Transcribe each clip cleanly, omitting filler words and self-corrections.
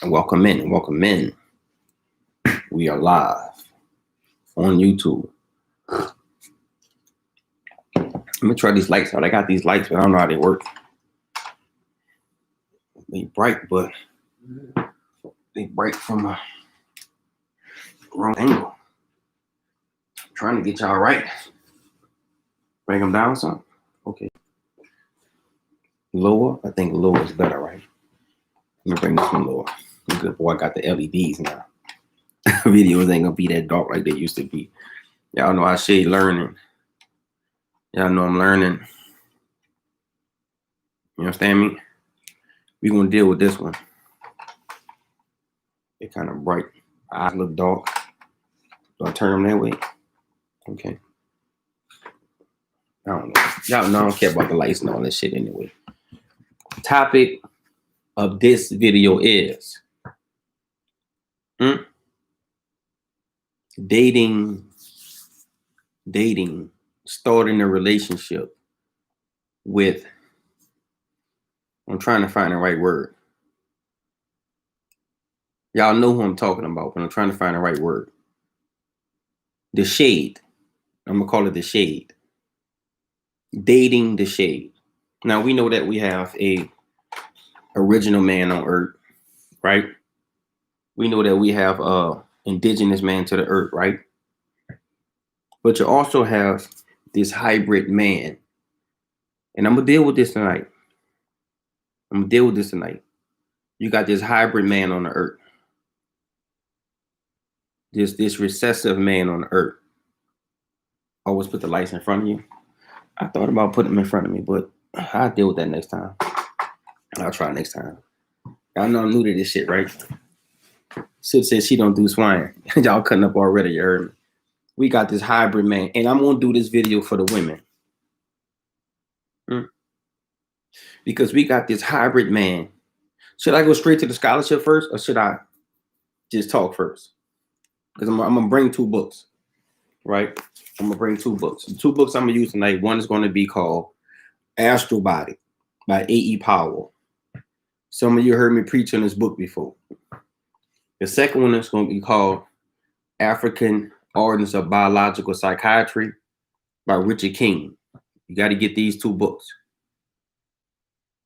Welcome in, welcome in. We are live on YouTube. Let me try these lights out. I got these lights, but I don't know how they work. They bright, but they bright from a wrong angle. I'm trying to get y'all right. Bring them down some. Okay. Lower. I think lower is better, right? Let me bring this one lower. Good boy. I got the LEDs now. Videos ain't gonna be that dark like they used to be. Y'all know I shade learning. Y'all know I'm learning. You understand me? We're gonna deal with this one. They're kind of bright. Eyes look dark. Do I turn them that way? Okay. I don't know. Y'all know I don't care about the lights and all that shit anyway. Topic of this video is dating, starting a relationship with, I'm trying to find the right word. Y'all know who I'm talking about, but I'm trying to find the right word. The shade. I'm gonna call it the shade. Dating the shade. Now we know that we have a original man on earth, right? We know that we have indigenous man to the earth, right? But you also have this hybrid man. And I'm gonna deal with this tonight. You got this hybrid man on the earth. This recessive man on the earth. Always put the lights in front of you. I thought about putting them in front of me, but I'll deal with that next time. I'll try next time. Y'all know I'm new to this shit, right? Sid says she don't do swine. Y'all cutting up already, you heard me. We got this hybrid man, and I'm gonna do this video for the women. Because we got this hybrid man. Should I go straight to the scholarship first, or should I just talk first? Because I'm gonna bring two books, right? I'm gonna bring two books. The two books I'm gonna use tonight. One is gonna be called Astral Body by A.E. Powell. Some of you heard me preach on this book before. The second one is going to be called African Origins of Biological Psychiatry by Richard King. You got to get these two books.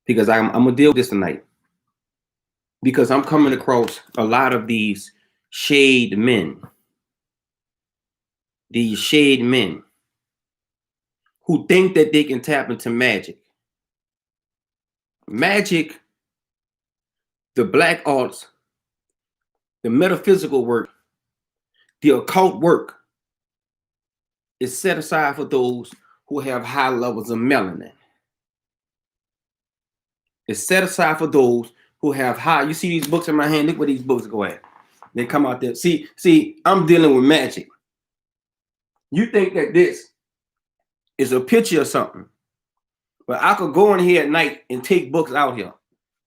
Because I'm going to deal with this tonight. Because I'm coming across a lot of these shade men. These shade men who think that they can tap into magic. Magic, the black arts, the metaphysical work, the occult work is set aside for those who have high levels of melanin. It's set aside for those who have high. You see these books in my hand? Look where these books go at. They come out there. See, I'm dealing with magic. You think that this is a picture of something, but I could go in here at night and take books out here.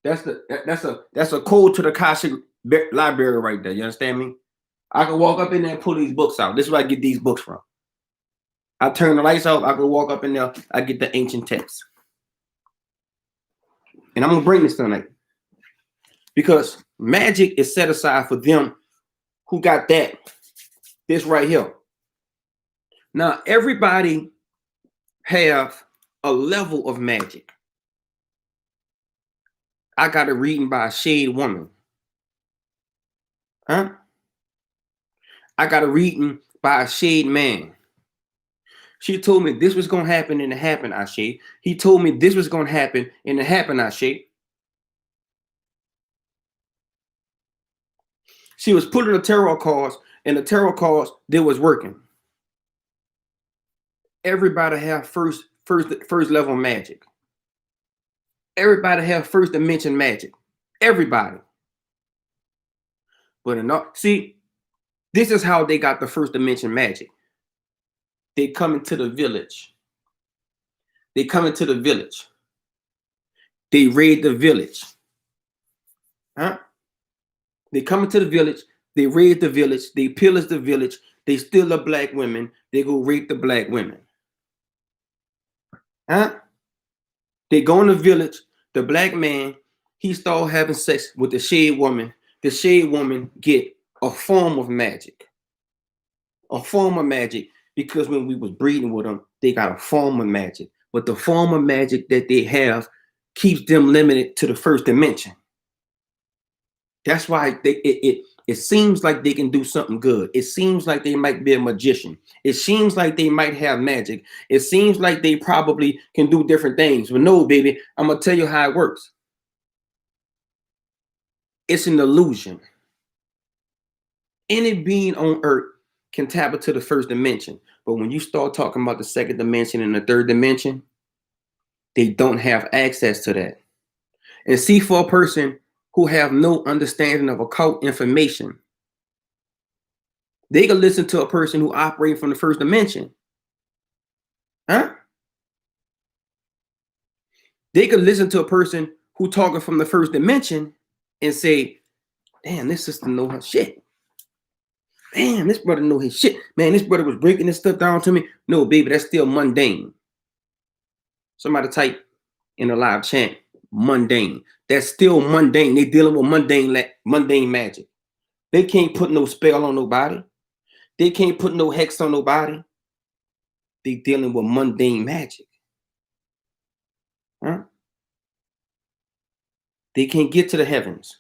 That's a code to the Akashic library right there. You understand me? I can walk up in there and pull these books out. This is where I get these books from. I turn the lights off. I can walk up in there. I get the ancient texts. And I'm going to bring this tonight. Because magic is set aside for them who got that. This right here. Now, everybody have a level of magic. I got a reading by a shade woman. I got a reading by a shade man. She told me this was going to happen and it happened, I shade. He told me this was going to happen and it happened, I shade. She was putting the tarot cards and the tarot cards, they was working. Everybody have first level magic. Everybody have first dimension magic. Everybody. But enough. See, this is how they got the first dimension magic. They come into the village. They come into the village. They raid the village. They come into the village. They raid the village. They pillage the village. They steal the black women. They go rape the black women. They go in the village. The black man, he started having sex with the shade woman. the shade woman get a form of magic. A form of magic, because when we was breeding with them, they got a form of magic. But the form of magic that they have keeps them limited to the first dimension. That's why it seems like they can do something good. It seems like they might be a magician. It seems like they might have magic. It seems like they probably can do different things. But no, baby, I'm gonna tell you how it works. It's an illusion. Any being on earth can tap into the first dimension. But when you start talking about the second dimension and the third dimension, they don't have access to that. And see, for a person who have no understanding of occult information, they can listen to a person who operates from the first dimension. Huh? They could listen to a person who talking from the first dimension and say, damn, this sister know her shit. Damn, this brother know his shit. Man, this brother was breaking this stuff down to me. No, baby, that's still mundane. Somebody type in a live chant, mundane. That's still mundane. They dealing with mundane magic. They can't put no spell on nobody. They can't put no hex on nobody. They dealing with mundane magic. Huh? They can't get to the heavens.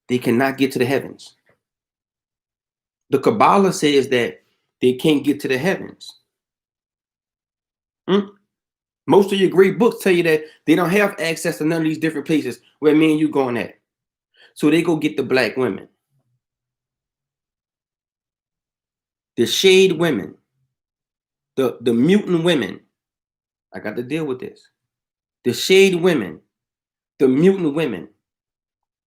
They cannot get to the heavens. The Kabbalah says that they can't get to the heavens. Most of your great books tell you that they don't have access to none of these different places where me and you going at. So they go get the black women. The shade women. The mutant women. I got to deal with this. The shade women, the mutant women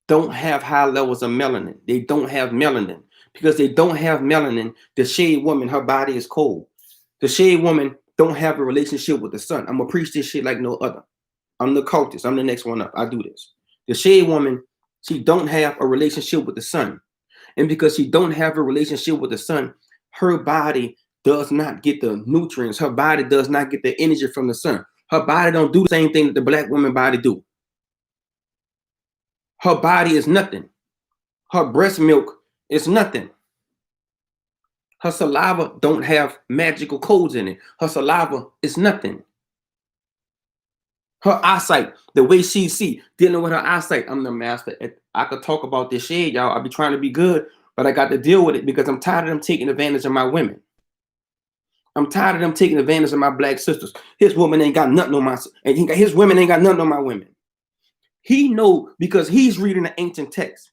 don't have high levels of melanin. They don't have melanin. Because they don't have melanin, the shade woman, her body is cold. The shade woman don't have a relationship with the sun. I'm going to preach this shit like no other. I'm the cultist. I'm the next one up. I do this. The shade woman, she don't have a relationship with the sun. And because she don't have a relationship with the sun, her body does not get the nutrients. Her body does not get the energy from the sun. Her body don't do the same thing that the black woman body do. Her body is nothing. Her breast milk is nothing. Her saliva don't have magical codes in it. Her saliva is nothing. Her eyesight, the way she see, dealing with her eyesight, I'm the master. I could talk about this shade, y'all. I be trying to be good, but I got to deal with it because I'm tired of them taking advantage of my women. I'm tired of them taking advantage of my black sisters. His woman ain't got nothing on my, and his women ain't got nothing on my women. He know because he's reading the ancient text.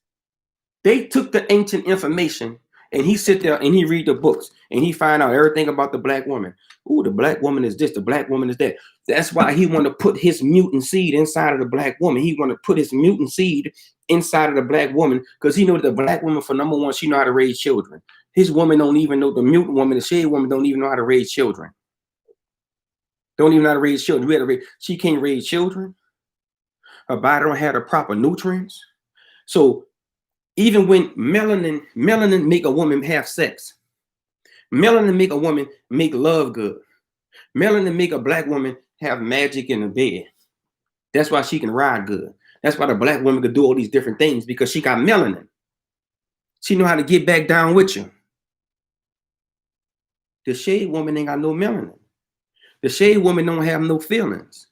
They took the ancient information and he sit there and he read the books and he find out everything about the black woman. Ooh, the black woman is this, the black woman is that. That's why he want to put his mutant seed inside of the black woman. He want to put his mutant seed inside of the black woman because he know that the black woman, for number one, she know how to raise children. His woman don't even know, the mutant woman, the shade woman don't even know how to raise children. Don't even know how to raise children. She can't raise children. Her body don't have the proper nutrients. So even when melanin make a woman have sex, melanin make a woman make love good, melanin make a black woman have magic in the bed. That's why she can ride good. That's why the black woman could do all these different things, because she got melanin. She know how to get back down with you. The shade woman ain't got no melanin. The shade woman don't have no feelings.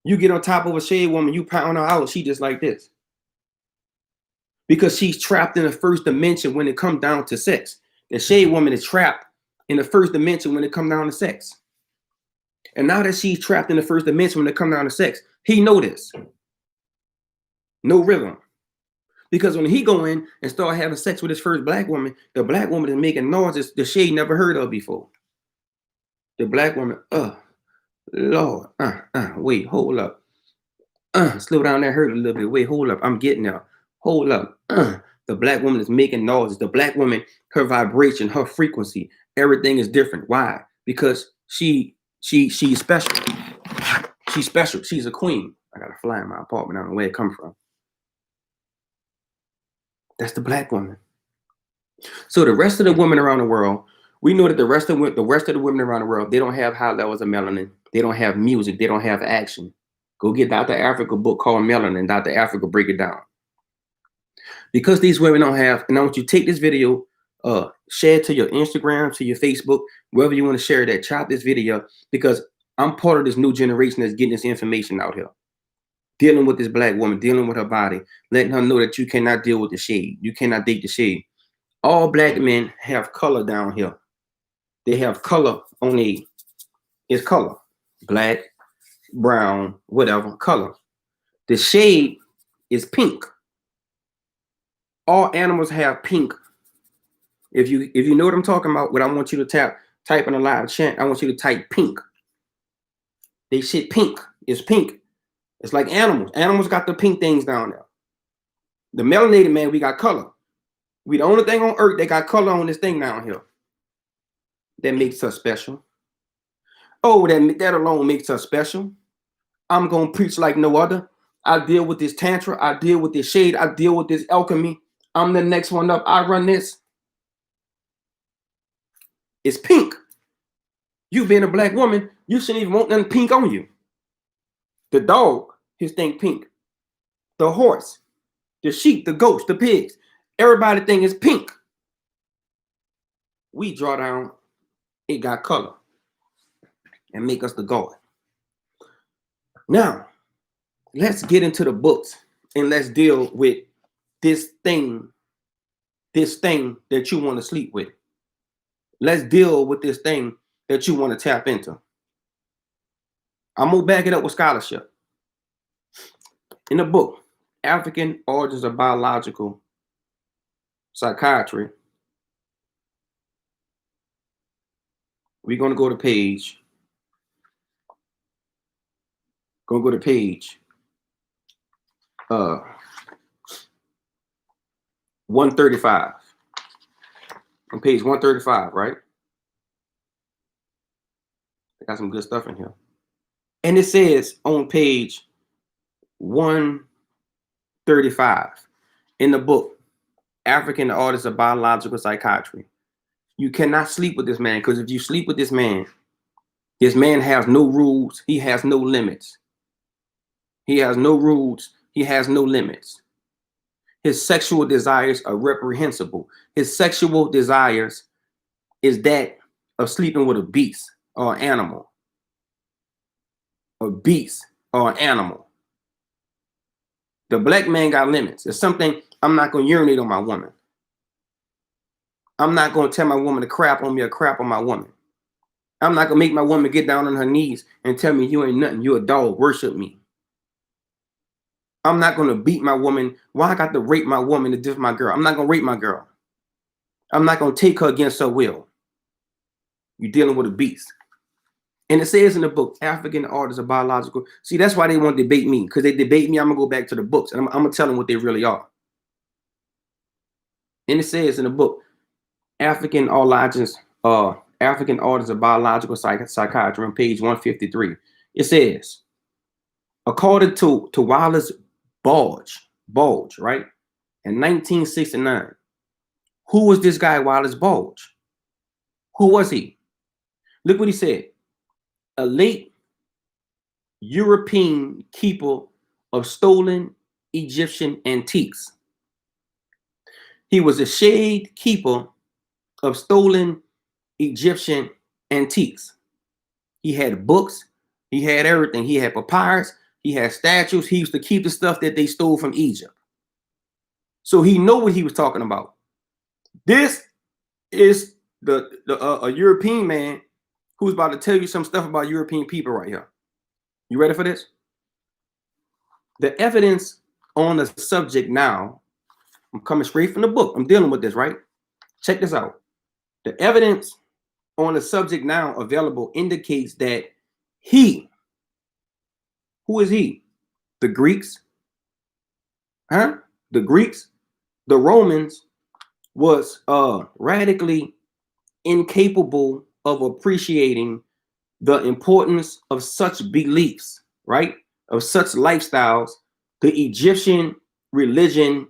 You get on top of a shade woman, you pound her out, she just like this. Because she's trapped in the first dimension when it comes down to sex. The shade woman is trapped in the first dimension when it comes down to sex. And now that she's trapped in the first dimension when it comes down to sex, he know this. No rhythm. Because when he go in and start having sex with his first black woman, the black woman is making noises the shade never heard of before. The black woman, Lord, wait, hold up. Slow down, that hurt a little bit. Wait, hold up, I'm getting there. Hold up. The black woman is making noises. The black woman, her vibration, her frequency, everything is different. Why? Because she's special. She's special. She's a queen. I got a fly in my apartment. I don't know where it comes from. That's the black woman. So the rest of the women around the world, we know that the rest of the women around the world, they don't have high levels of melanin. They don't have music. They don't have action. Go get Dr. Africa book called Melanin. Dr. Africa break it down. Because these women don't have, and I want you to take this video, share it to your Instagram, to your Facebook, wherever you want to share that. Chop this video because I'm part of this new generation that's getting this information out here. Dealing with this black woman, dealing with her body, letting her know that you cannot deal with the shade. You cannot date the shade. All black men have color down here. They have color on it's color. Black, brown, whatever, color. The shade is pink. All animals have pink. If you know what I'm talking about, what I want you to type in a live chat, I want you to type pink. They shit pink. It's pink. It's like animals. Animals got the pink things down there. The melanated man, we got color. We the only thing on earth that got color on this thing down here. That makes us special. Oh, that alone makes us special. I'm gonna preach like no other. I deal with this tantra. I deal with this shade. I deal with this alchemy. I'm the next one up. I run this. It's pink. You being a black woman, you shouldn't even want nothing pink on you. The dog, his thing pink. The horse, the sheep, the goats, the pigs. Everybody think it's pink. We draw down, it got color. And make us the god. Now, let's get into the books and let's deal with this thing that you want to sleep with. Let's deal with this thing that you want to tap into. I'm going to back it up with scholarship. In the book, African Origins of Biological Psychiatry, we're going to go to page 135. On page 135, right? I got some good stuff in here. And it says on page 135 in the book, African Origins of Biological Psychiatry. You cannot sleep with this man because if you sleep with this man has no rules. He has no limits. He has no rules. He has no limits. His sexual desires are reprehensible. His sexual desires is that of sleeping with a beast or an animal. A beast or an animal. The black man got limits. It's something I'm not going to urinate on my woman. I'm not going to tell my woman to crap on me or crap on my woman. I'm not going to make my woman get down on her knees and tell me you ain't nothing. You a dog. Worship me. I'm not going to beat my woman. Why I got to rape my woman to diss my girl? I'm not going to rape my girl. I'm not going to take her against her will. You're dealing with a beast. And it says in the book, African Origins of Biological. See, that's why they want to debate me. Because they debate me, I'm going to go back to the books. And I'm going to tell them what they really are. And it says in the book, African Origins of Biological Psychiatry on page 153. It says, according to Wallace Bulge, right? In 1969. Who was this guy, Wallace Bulge? Who was he? Look what he said. A late European keeper of stolen Egyptian antiques. He was a shade keeper of stolen Egyptian antiques. He had books. He had everything. He had papyrus. He had statues. He used to keep the stuff that they stole from Egypt. So he knew what he was talking about. This is a European man who's about to tell you some stuff about European people right here. You ready for this? The evidence on the subject now, I'm coming straight from the book. I'm dealing with this, right? Check this out. The evidence on the subject now available indicates that who is he? The Greeks? The Greeks, the Romans was radically incapable of appreciating the importance of such beliefs, right? Of such lifestyles, the Egyptian religion,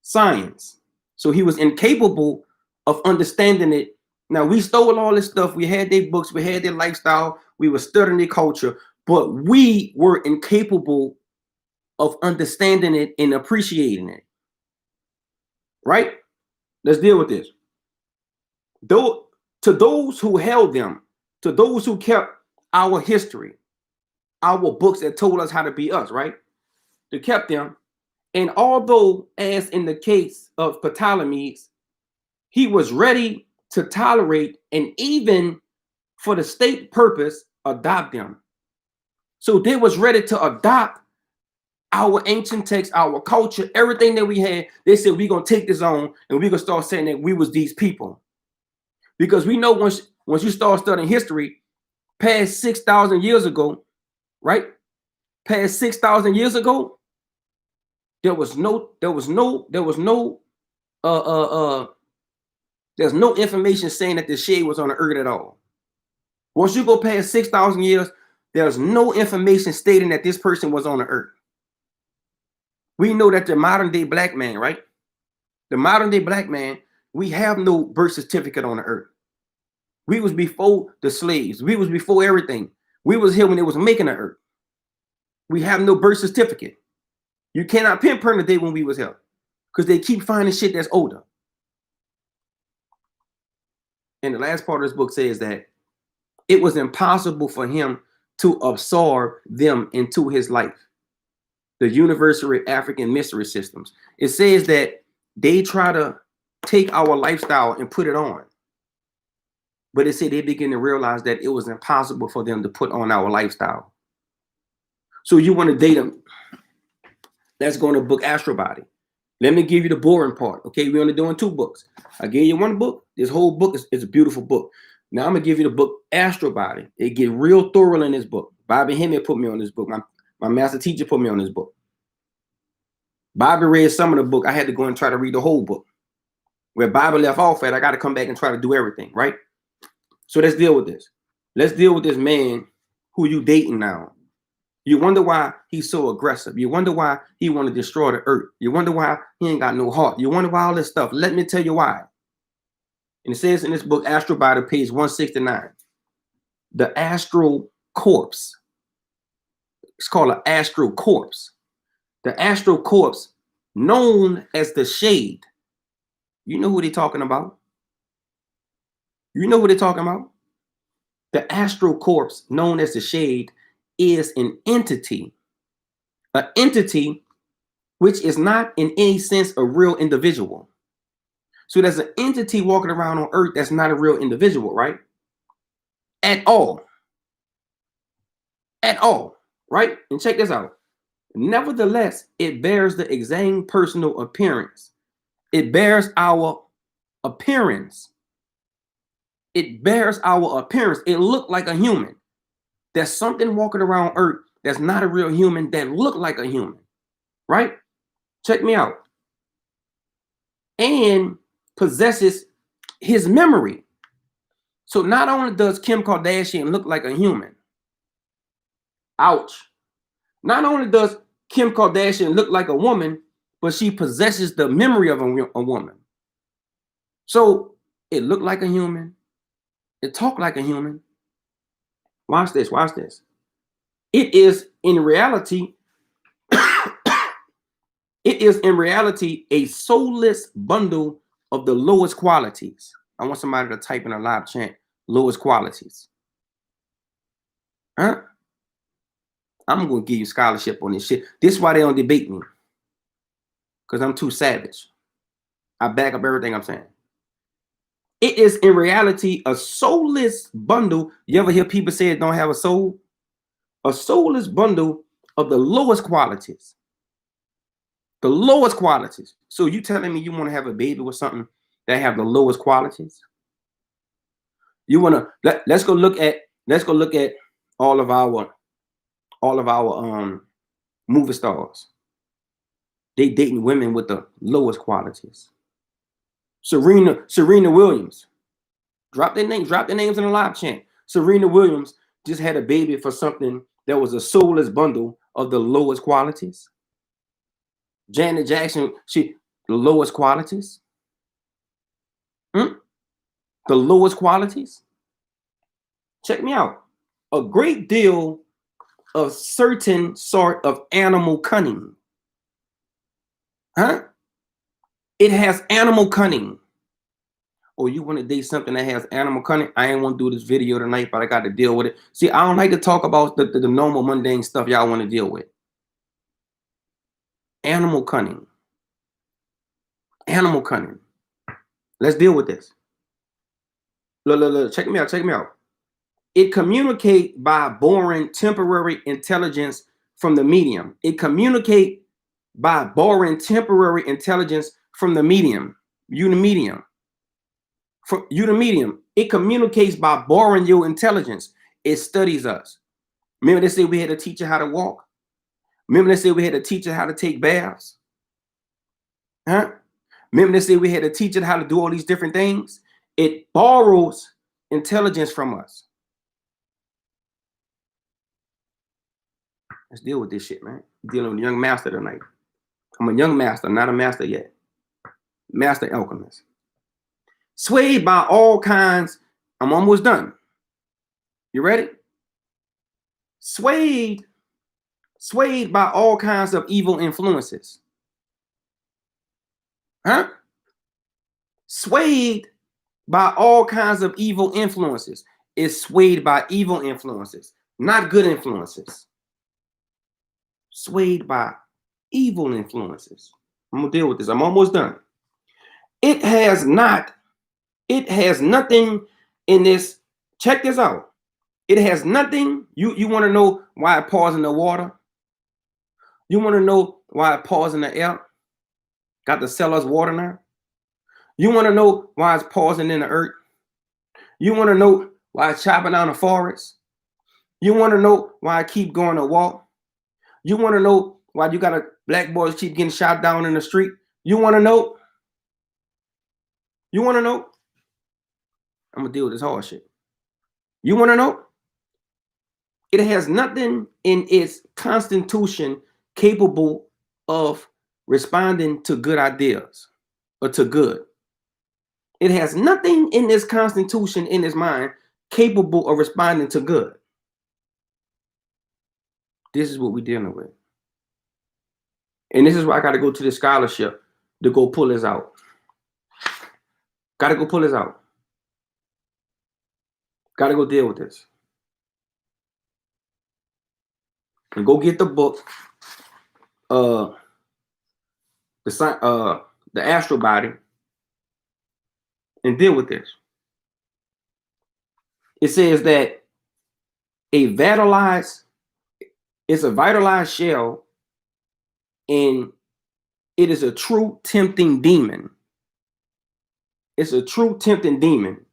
science. So he was incapable of understanding it. Now we stole all this stuff. We had their books. We had their lifestyle. We were studying their culture. but we were incapable of understanding it and appreciating it. Right? Let's deal with this. Though, to those who held them, to those who kept our history, our books that told us how to be us, right? They kept them. And although, as in the case of Ptolemy's, he was ready to tolerate and even for the state purpose, adopt them. So they was ready to adopt our ancient texts, our culture, everything that we had. They said, we're going to take this on and we're going to start saying that we was these people. Because we know once you start studying history, past 6,000 years ago, right? Past 6,000 years ago, there's no information saying that the shade was on the earth at all. Once you go past 6,000 years, there's no information stating that this person was on the earth. We know that the modern day black man, right? The modern day black man, we have no birth certificate on the earth. We was before the slaves. We was before everything. We was here when it was making the earth. We have no birth certificate. You cannot pinpoint the day when we was here because they keep finding shit that's older. And the last part of this book says that it was impossible for him to absorb them into his life. The universal African mystery systems. It says that they try to take our lifestyle and put it on. But it said they begin to realize that it was impossible for them to put on our lifestyle. So you want to date them. Let's go to book Astral Body. Let me give you the boring part. Okay, we're only doing 2 books. I gave you 1 book. This whole book is a beautiful book. Now I'm gonna give you the book Astral Body. It get real thorough in this book. Bobby Hemmett put me on this book. My master teacher put me on this book. Bobby read some of the book. I had to go and try to read the whole book. Where Bobby left off at, I got to come back and try to do everything, right? So let's deal with this. Let's deal with this man who you dating now. You wonder why he's so aggressive. You wonder why he want to destroy the earth. You wonder why he ain't got no heart. You wonder why all this stuff. Let me tell you why. And it says in this book, Astral Body, page 169, the astral corpse. It's called an astral corpse. The astral corpse, known as the shade. You know who they're talking about? You know what they're talking about? The astral corpse, known as the shade, is an entity which is not in any sense a real individual. So there's an entity walking around on earth that's not a real individual, right? At all. At all, right? And check this out. Nevertheless, it bears the exact personal appearance. It bears our appearance. It bears our appearance. It looked like a human. There's something walking around earth that's not a real human that look like a human, right? Check me out. And possesses his memory. So not only does Kim Kardashian look like a human, ouch. Not only does Kim Kardashian look like a woman, but she possesses the memory of a woman. So it looked like a human. It talked like a human. Watch this, watch this. It is in reality, a soulless bundle of the lowest qualities. I want somebody to type in a live chat, lowest qualities. Huh? I'm going to give you scholarship on this shit. This is why they don't debate me. Because I'm too savage. I back up everything I'm saying. It is in reality a soulless bundle. You ever hear people say it don't have a soul? A soulless bundle of the lowest qualities. The lowest qualities. So you telling me you want to have a baby with something that have the lowest qualities? You want to let's go look at all of our movie stars. They dating women with the lowest qualities. Serena Williams. Drop their names in the live chat. Serena Williams just had a baby for something that was a soulless bundle of the lowest qualities. Janet Jackson, the lowest qualities. The lowest qualities. Check me out. A great deal of certain sort of animal cunning. Huh? It has animal cunning. Oh, you want to date something that has animal cunning? I ain't want to do this video tonight, but I got to deal with it. See, I don't like to talk about the normal mundane stuff y'all want to deal with. Animal cunning. Animal cunning. Let's deal with this. Look, check me out, check me out. It communicates by borrowing temporary intelligence from the medium. It communicates by borrowing temporary intelligence from the medium. You the medium. From you the medium. It communicates by borrowing your intelligence. It studies us. Remember they said we had to teach you how to walk? Remember they said we had to teach you how to take baths? Huh? Remember they said we had to teach it how to do all these different things? It borrows intelligence from us. Let's deal with this shit, man. I'm dealing with a young master tonight. I'm a young master, not a master yet. Master alchemist. Swayed by all kinds. I'm almost done. You ready? Swayed by all kinds of evil influences. Huh? Swayed by all kinds of evil influences. It's swayed by evil influences, not good influences. Swayed by evil influences. I'm gonna deal with this. I'm almost done. It has nothing in this. Check this out. It has nothing. You want to know why it pours in the water? You want to know why it pours in the air? Got to sell us water now? You want to know why it's pausing in the earth? You want to know why it's chopping down the forest? You want to know why I keep going to walk? You want to know why you got a black boys keep getting shot down in the street? You want to know? You want to know? I'm going to deal with this hard shit. You want to know? It has nothing in its constitution capable of responding to good ideas or to good. It has nothing in this constitution in its mind capable of responding to good. This is what we're dealing with. And this is why I got to go to the scholarship to go pull this out. Got to go pull this out. Got to go deal with this. And go get the book, the astral body, and deal with this. It says that it's a vitalized shell, and it is a true tempting demon. It's a true tempting demon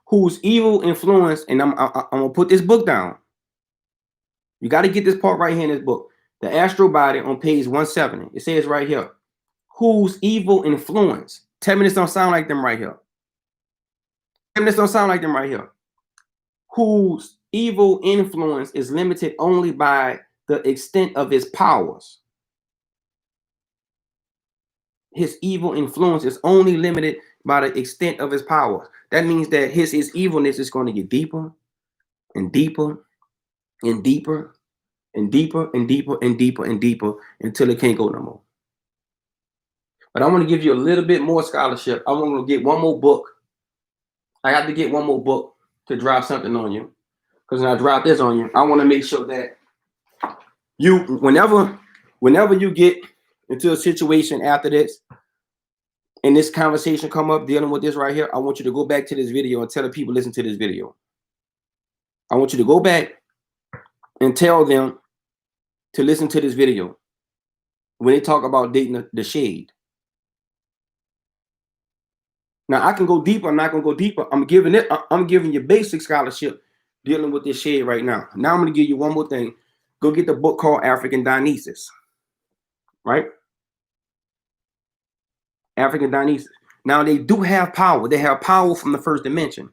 whose evil influence, and I'm gonna put this book down. You got to get this part right here in this book. The astral body on page 170. It says right here, whose evil influence. Tell me this don't sound like them right here. Tell me this don't sound like them right here. Whose evil influence is limited only by the extent of his powers. His evil influence is only limited by the extent of his powers. That means that his evilness is going to get deeper and deeper and deeper and deeper and deeper and deeper and deeper until it can't go no more. But I want to give you a little bit more scholarship. I want to get one more book. I have to get one more book to drop something on you. Because when I drop this on you, I want to make sure that you, whenever you get into a situation after this, and this conversation come up dealing with this right here, I want you to go back to this video and tell the people listen to this video. I want you to go back and tell them to listen to this video when they talk about dating the shade. Now I can go deeper. I'm not gonna go deeper. I'm giving you basic scholarship dealing with this shade right now. Now I'm gonna give you one more thing. Go get the book called African Dionysus. Right? African Dionysus. Now they do have power. They have power from the first dimension.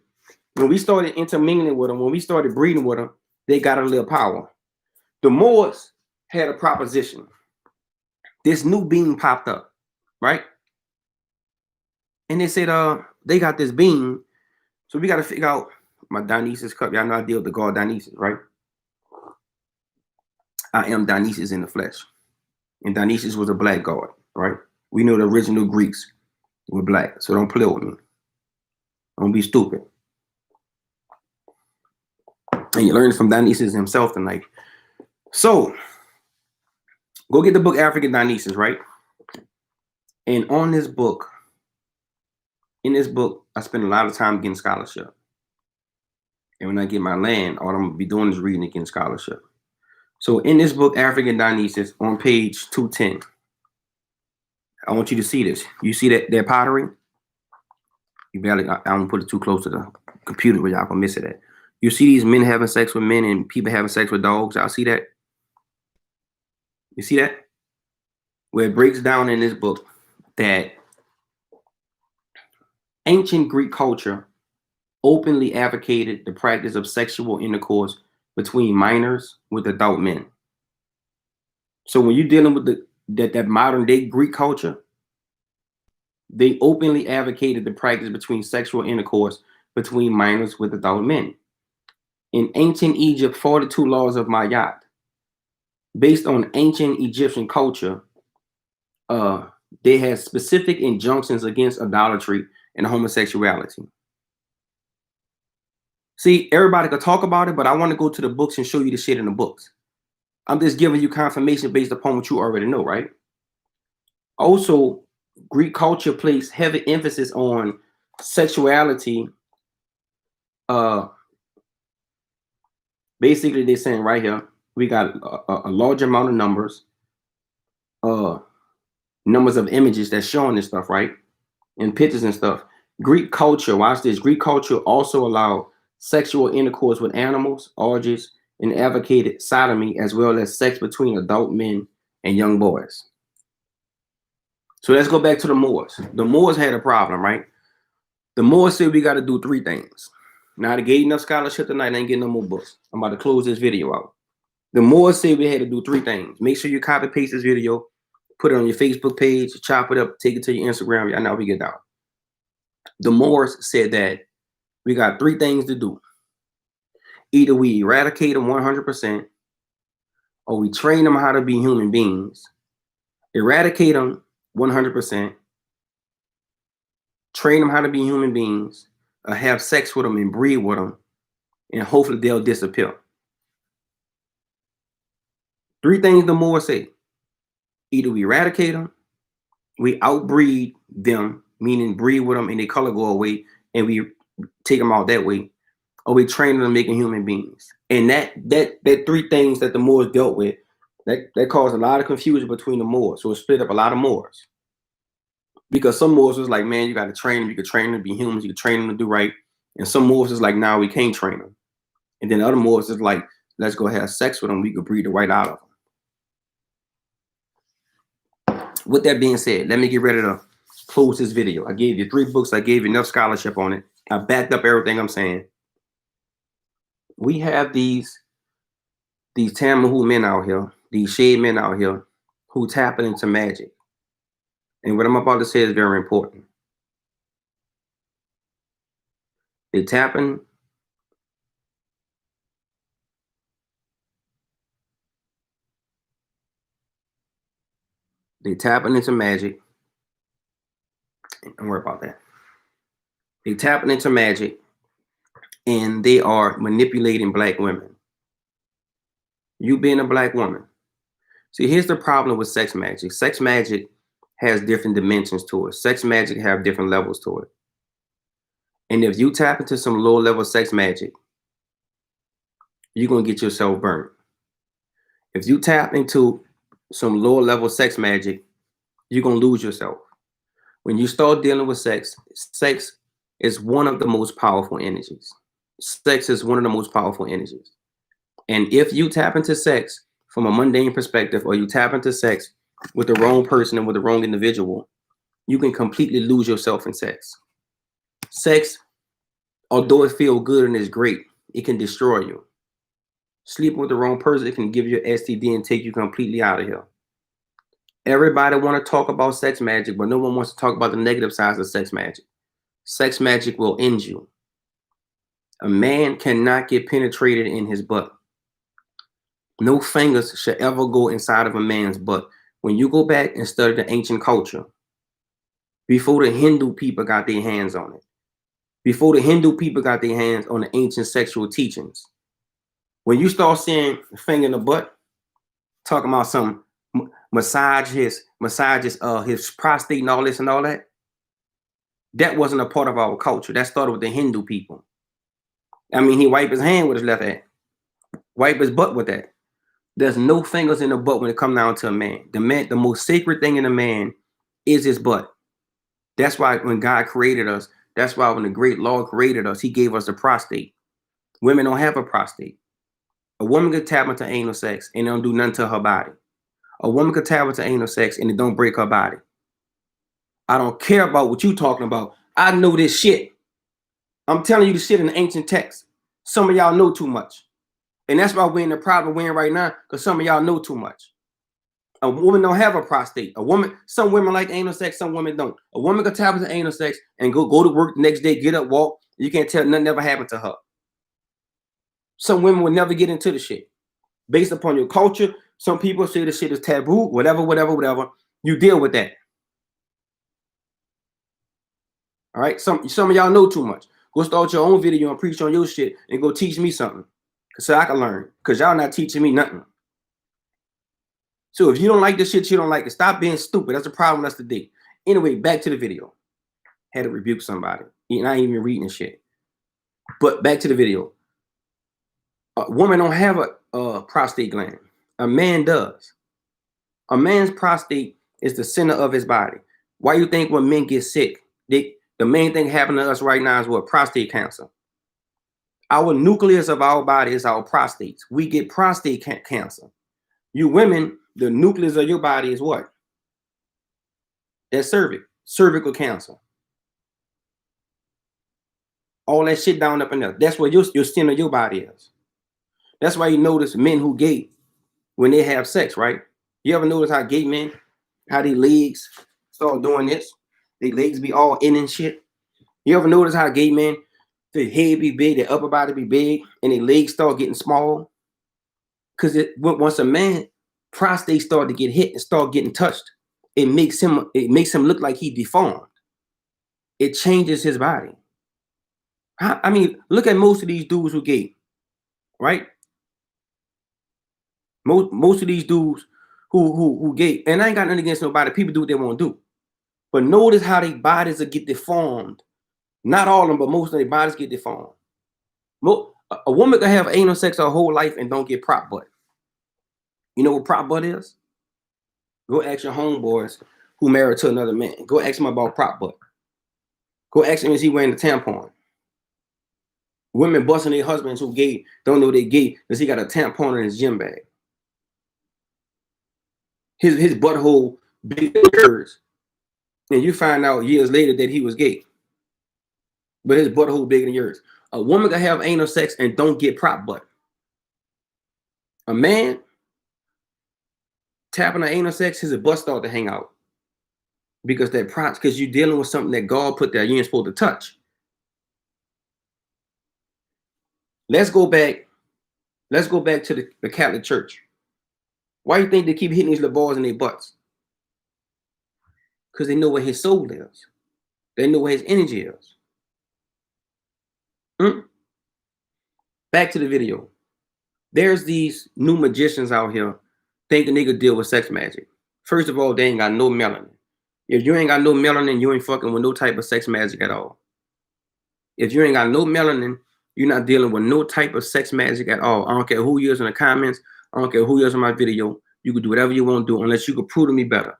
When we started intermingling with them, when we started breeding with them, they got a little power. The Moors had a proposition. This new being popped up, right? And they said, they got this being, so we got to figure out my Dionysus cup. Y'all know I deal with the god Dionysus, right? I am Dionysus in the flesh. And Dionysus was a black god, right? We know the original Greeks were black, so don't play with me. Don't be stupid. And you learn from Dionysus himself tonight. So go get the book African Dionysus, right? And on this book, in this book, I spend a lot of time getting scholarship. And when I get my land, all I'm gonna be doing is reading and getting scholarship. So in this book, African Dionysus, on page 210, I want you to see this. You see that pottery? You barely, I don't put it too close to the computer where y'all gonna miss it at. You see these men having sex with men and people having sex with dogs. Y'all see that? You see that? Where it breaks down in this book that ancient Greek culture openly advocated the practice of sexual intercourse between minors with adult men. So when you're dealing with that modern day Greek culture, they openly advocated the practice between sexual intercourse between minors with adult men. In ancient Egypt, 42 laws of Mayat, based on ancient Egyptian culture, they had specific injunctions against idolatry and homosexuality. See, everybody could talk about it, but I want to go to the books and show you the shit in the books. I'm just giving you confirmation based upon what you already know, right? Also, Greek culture placed heavy emphasis on sexuality. Basically, they're saying right here, we got a large amount of numbers of images that's showing this stuff, right? And pictures and stuff. Greek culture, watch this. Greek culture also allowed sexual intercourse with animals, orgies, and advocated sodomy, as well as sex between adult men and young boys. So let's go back to the Moors. The Moors had a problem, right? The Moors said we got to do three things. Now, I gave enough scholarship tonight. I ain't getting no more books. I'm about to close this video out. The Moors said we had to do three things. Make sure you copy paste this video, put it on your Facebook page, chop it up, take it to your Instagram. I know we get down. The Moors said that we got three things to do. Either we eradicate them 100%, or we train them how to be human beings. Eradicate them 100%, train them how to be human beings, or have sex with them and breed with them, and hopefully they'll disappear. Three things the Moors say. Either we eradicate them, we outbreed them, meaning breed with them and their color go away, and we take them out that way, or we train them to making human beings. And that three things that the Moors dealt with, that caused a lot of confusion between the Moors. So it split up a lot of Moors. Because some Moors was like, man, you got to train them. You could train them to be humans. You could train them to do right. And some Moors is like, nah, we can't train them. And then other Moors is like, let's go have sex with them. We could breed the right out of them. With that being said, let me get ready to close this video. I gave you 3 books. I gave you enough scholarship on it. I backed up everything I'm saying. We have these Tamahu men out here, these shade men out here who tapping into magic. And what I'm about to say is very important. They tapping into magic. Don't worry about that. They tapping into magic, and they are manipulating black women. You being a black woman. See, here's the problem with sex magic. Sex magic has different dimensions to it. Sex magic have different levels to it. And if you tap into some low level sex magic, you're going to get yourself burnt. If you tap into some lower level sex magic, you're going to lose yourself. When you start dealing with sex, sex is one of the most powerful energies. Sex is one of the most powerful energies. And if you tap into sex from a mundane perspective, or you tap into sex with the wrong person and with the wrong individual, you can completely lose yourself in sex. Sex, although it feels good and is great, it can destroy you. Sleeping with the wrong person, it can give you an STD and take you completely out of here. Everybody want to talk about sex magic, but no one wants to talk about the negative sides of sex magic. Sex magic will end you. A man cannot get penetrated in his butt. No fingers should ever go inside of a man's butt. When you go back and study the ancient culture, before the Hindu people got their hands on it, before the Hindu people got their hands on the ancient sexual teachings, when you start seeing a finger in the butt, talking about some massage his prostate and all this and all that, that wasn't a part of our culture. That started with the Hindu people. I mean, he wiped his hand with his left hand, wipe his butt with that. There's no fingers in the butt when it comes down to a man. The most sacred thing in a man is his butt. That's why when God created us, that's why when the great Lord created us, he gave us a prostate. Women don't have a prostate. A woman could tap into anal sex and it don't do nothing to her body. A woman could tap into anal sex and it don't break her body. I don't care about what you talking about. I know this shit. I'm telling you the shit in the ancient text. Some of y'all know too much. And that's why we're in the problem we're in right now, because some of y'all know too much. A woman don't have a prostate. Some women like anal sex, some women don't. A woman could tap into anal sex and go to work the next day, get up, walk. You can't tell nothing ever happened to her. Some women will never get into the shit. Based upon your culture, some people say the shit is taboo, whatever. You deal with that. All right. Some of y'all know too much. Go start your own video and preach on your shit and go teach me something. So I can learn. Because y'all not teaching me nothing. So if you don't like this shit, you don't like it. Stop being stupid. That's the problem with us today. Anyway, back to the video. Had to rebuke somebody. And I ain't even reading shit. But back to the video. A woman don't have a prostate gland. A man does. A man's prostate is the center of his body. Why you think when men get sick, the main thing happening to us right now is what? Prostate cancer. Our nucleus of our body is our prostates. We get prostate cancer. You women, the nucleus of your body is what? That's cervical cancer. All that shit down up in there. That's where your center of your body is. That's why you notice men who gay when they have sex, right? You ever notice how gay men, how their legs start doing this? Their legs be all in and shit. You ever notice how gay men, their head be big, their upper body be big, and their legs start getting small? Because once a man prostate start to get hit and start getting touched, it makes him look like he deformed. It changes his body. I mean, look at most of these dudes who gay, right? Most of these dudes who gay, and I ain't got nothing against nobody. People do what they want to do, but notice how their bodies will get deformed. Not all of them, but most of their bodies get deformed. A woman can have anal sex her whole life and don't get prop butt. You know what prop butt is? Go ask your homeboys who married to another man. Go ask them about prop butt. Go ask him, is he wearing a tampon? Women busting their husbands who gay don't know they gay because he got a tampon in his gym bag. His butthole bigger than yours. And you find out years later that he was gay. But his butthole bigger than yours. A woman can have anal sex and don't get prop butt. A man tapping on anal sex, his butt start to hang out. Because you're dealing with something that God put there you ain't supposed to touch. Let's go back to the Catholic Church. Why do you think they keep hitting these little boys in their butts? Because they know where his soul is. They know where his energy is. Back to the video. There's these new magicians out here thinking they could deal with sex magic. First of all, they ain't got no melanin. If you ain't got no melanin, you ain't fucking with no type of sex magic at all. If you ain't got no melanin, you're not dealing with no type of sex magic at all. I don't care who you is in the comments. I don't care who you is in my video. You can do whatever you want to do unless you can prove to me better.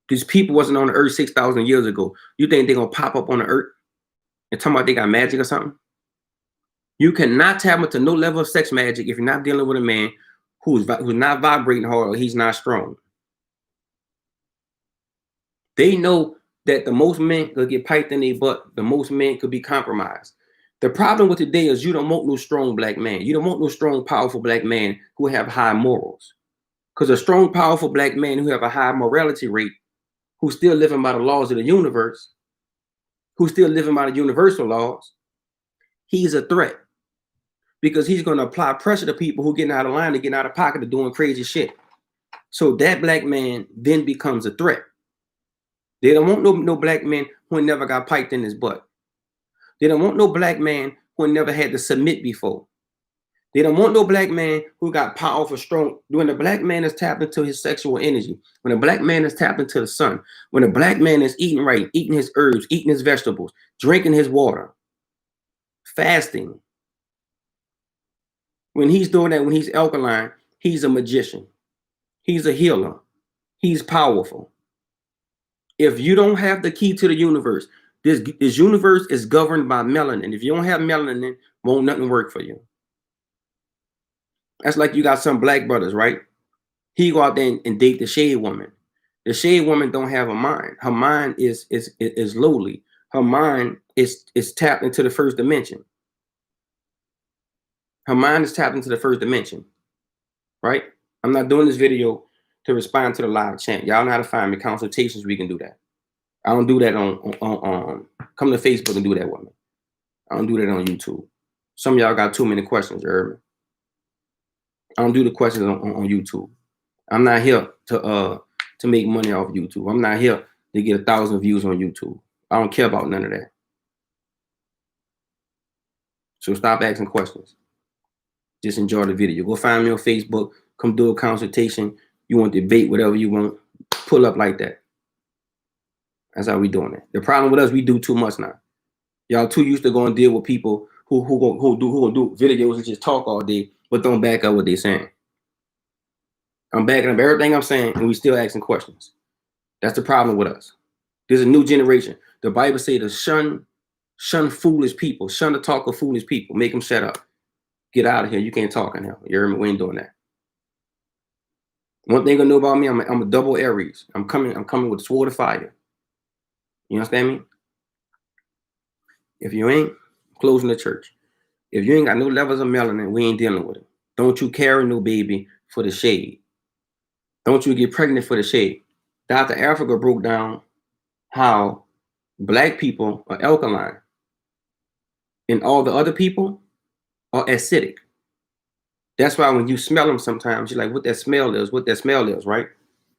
These people wasn't on the earth 6,000 years ago. You think they're going to pop up on the earth and talk about they got magic or something? You cannot tap into no level of sex magic if you're not dealing with a man who's not vibrating hard or he's not strong. They know that the most men could get piped in their butt, the most men could be compromised. The problem with today is you don't want no strong black man. You don't want no strong, powerful black man who have high morals. Because a strong, powerful black man who have a high morality rate, who's still living by the laws of the universe, who's still living by the universal laws, he's a threat. because he's going to apply pressure to people who getting out of line, to getting out of pocket, to doing crazy shit. So that black man then becomes a threat. They don't want no black man who never got piped in his butt. They don't want no black man who never had to submit before. They don't want no black man who got powerful, strong. When a black man is tapped into his sexual energy, when a black man is tapped into the sun, when a black man is eating right, eating his herbs, eating his vegetables, drinking his water, fasting. When he's doing that, when he's alkaline, he's a magician. He's a healer. He's powerful. If you don't have the key to the universe, this universe is governed by melanin. If you don't have melanin, won't nothing work for you. That's like you got some black brothers, right? He go out there and date the shade woman. The shade woman don't have a mind. Her mind is lowly. Her mind is tapped into the first dimension. Her mind is tapped into the first dimension, right? I'm not doing this video to respond to the live chat. Y'all know how to find me. Consultations, we can do that. I don't do that on come to Facebook and do that with me. I don't do that on YouTube. Some of y'all got too many questions, you heard me? I don't do the questions on YouTube. I'm not here to make money off YouTube. I'm not here to get 1,000 views on YouTube. I don't care about none of that. So stop asking questions. Just enjoy the video. Go find me on Facebook. Come do a consultation. You want to debate, whatever you want. Pull up like that. That's how we doing it. The problem with us, we do too much now. Y'all too used to go and deal with people who gonna do videos and just talk all day, but don't back up what they're saying. I'm backing up everything I'm saying, and we still asking questions. That's the problem with us. There's a new generation. The Bible say to shun foolish people, shun the talk of foolish people, make them shut up. Get out of here. You can't talk in here. You hear me? We ain't doing that. One thing you know about me, I'm a double Aries. I'm coming with a sword of fire. You understand me? If you ain't, closing the church. If you ain't got no levels of melanin, we ain't dealing with it. Don't you carry no baby for the shade. Don't you get pregnant for the shade. Dr. Africa broke down how black people are alkaline and all the other people are acidic. That's why when you smell them sometimes, you're like, what that smell is, right?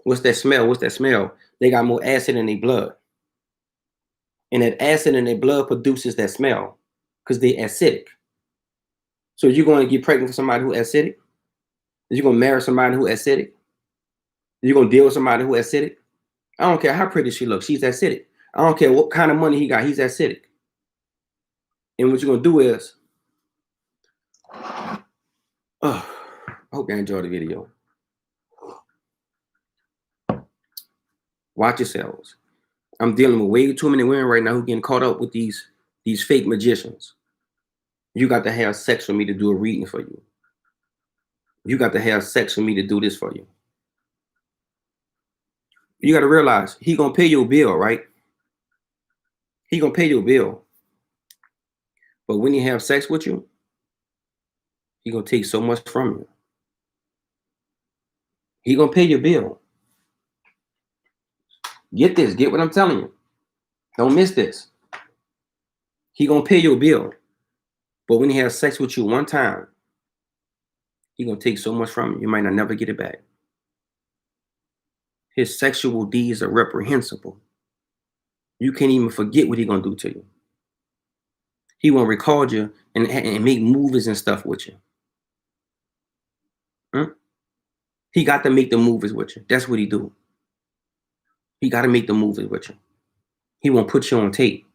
What's that smell? They got more acid in their blood. And that acid in their blood produces that smell because they're acidic. So you're going to get pregnant with somebody who's acidic? You're going to marry somebody who's acidic? You're going to deal with somebody who's acidic? I don't care how pretty she looks. She's acidic. I don't care what kind of money he got. He's acidic. And what you're going to do is, I hope you enjoyed the video. Watch yourselves. I'm dealing with way too many women right now who getting caught up with these fake magicians. You got to have sex for me to do a reading for you. You got to have sex for me to do this for you. You got to realize he going to pay your bill, right? He going to pay your bill. But when he have sex with you, he going to take so much from you. He going to pay your bill. Get this. Get what I'm telling you. Don't miss this. He going to pay your bill. But when he has sex with you one time, he going to take so much from you. You might not never get it back. His sexual deeds are reprehensible. You can't even forget what he going to do to you. He won't record you and make movies and stuff with you. He got to make the movies with you. That's what he do. He got to make the movies with you. He won't put you on tape.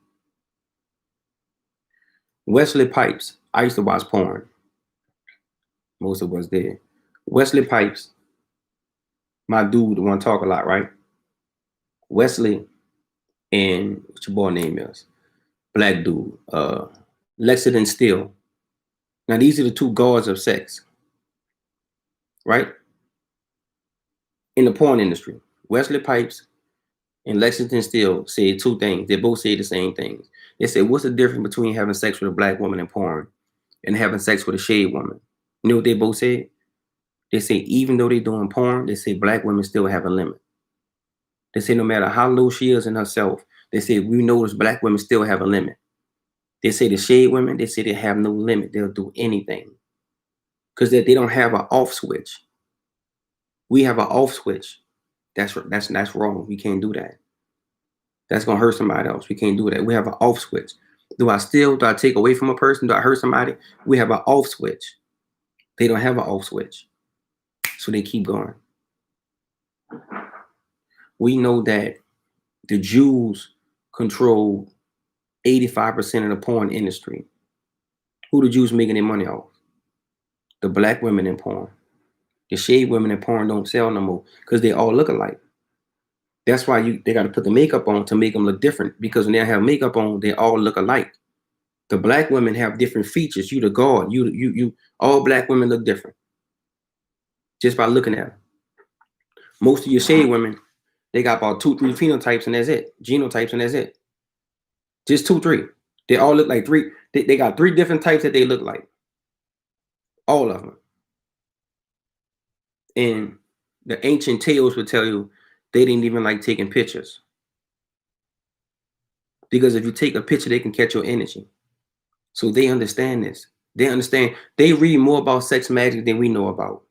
Wesley Pipes. I used to watch porn. Most of us did. Wesley Pipes. My dude, the one talk a lot, right? Wesley and what's your boy name is? Black dude. Lexington Steele. Now these are the two gods of sex. Right? In the porn industry. Wesley Pipes and Lexington Steele said two things. They both say the same things. They said, what's the difference between having sex with a black woman in porn and having sex with a shade woman? You know what they both said? They say, even though they're doing porn, they say black women still have a limit. They say no matter how low she is in herself, they say we notice black women still have a limit. They say the shade women, they say they have no limit. They'll do anything because they don't have an off switch. We have an off switch. That's wrong. We can't do that. That's gonna hurt somebody else. We can't do that. We have an off switch. Do I take away from a person? Do I hurt somebody? We have an off switch. They don't have an off switch. So they keep going. We know that the Jews control 85% of the porn industry. Who the Jews making their money off? The black women in porn. The shade women in porn don't sell no more because they all look alike. That's why they got to put the makeup on to make them look different, because when they have makeup on, they all look alike. The black women have different features. You the God. You all black women look different just by looking at them. Most of your shade women, they got about 2-3 phenotypes and that's it. Genotypes and that's it. Just 2-3. They all look like 3. They got 3 different types that they look like. All of them. And the ancient tales would tell you they didn't even like taking pictures. Because if you take a picture, they can catch your energy. So they understand this. They understand. They read more about sex magic than we know about.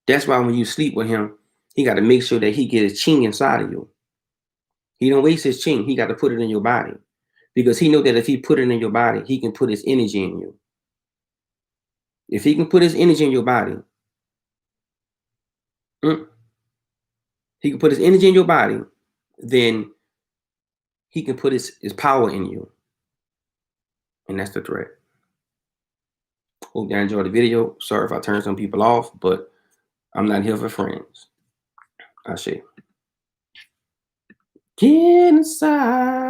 That's why when you sleep with him, he got to make sure that he get his ching inside of you. He don't waste his ching. He got to put it in your body. Because he know that if he put it in your body, he can put his energy in you. If he can put his energy in your body, he can put his energy in your body, then he can put his power in you. And that's the threat. Hope you enjoyed the video. Sorry if I turned some people off, but I'm not here for friends. I say, get inside.